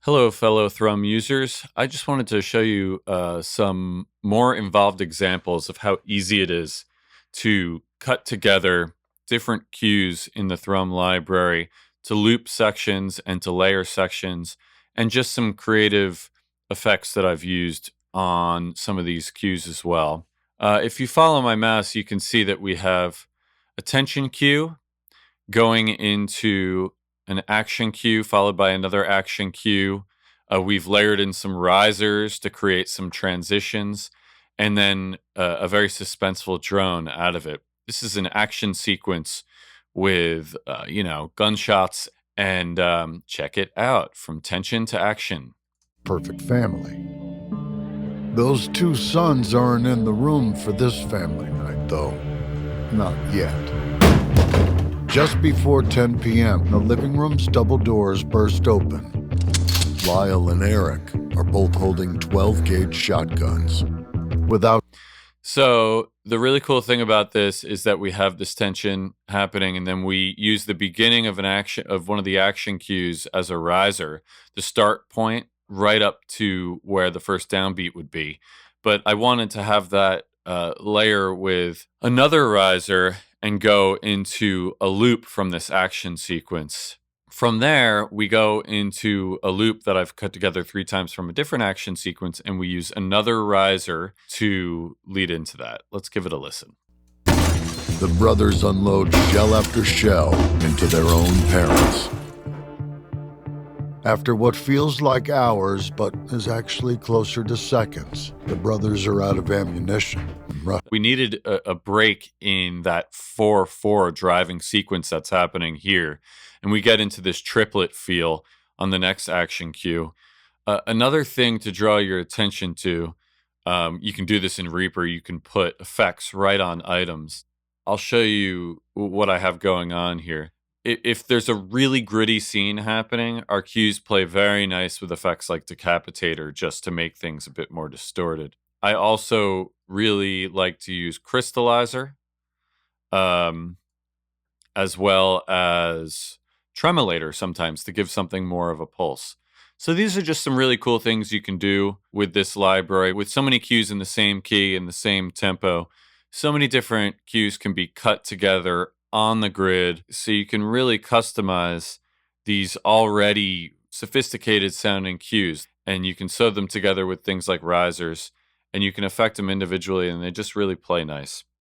Hello, fellow Thrumm users. I just wanted to show you some more involved examples of how easy it is to cut together different cues in the Thrumm library to loop sections and to layer sections, and just some creative effects that I've used on some of these cues as well. If you follow my mouse, you can see that we have a tension cue going into an action cue followed by another action cue. We've layered in some risers to create some transitions, and then a very suspenseful drone out of it. This is an action sequence with, gunshots, and check it out from tension to action. Perfect family. Those two sons aren't in the room for this family night, though. Not yet. Just before 10 p.m., the living room's double doors burst open. Lyle and Eric are both holding 12-gauge shotguns. So the really cool thing about this is that we have this tension happening, and then we use the beginning of one of the action cues as a riser, the start point right up to where the first downbeat would be. But I wanted to have that layer with another riser and go into a loop from this action sequence. From there, we go into a loop that I've cut together 3 times from a different action sequence, and we use another riser to lead into that. Let's give it a listen. The brothers unload shell after shell into their own parents. After what feels like hours, but is actually closer to seconds, the brothers are out of ammunition. We needed a break in that 4-4 driving sequence that's happening here, and we get into this triplet feel on the next action cue. Another thing to draw your attention to, you can do this in Reaper, you can put effects right on items. I'll show you what I have going on here. If there's a really gritty scene happening, our cues play very nice with effects like Decapitator just to make things a bit more distorted. I also really like to use Crystallizer, as well as Tremolator sometimes to give something more of a pulse. So these are just some really cool things you can do with this library. With so many cues in the same key and the same tempo, so many different cues can be cut together on the grid, so you can really customize these already sophisticated sounding cues, and you can sew them together with things like risers, and you can affect them individually, and they just really play nice.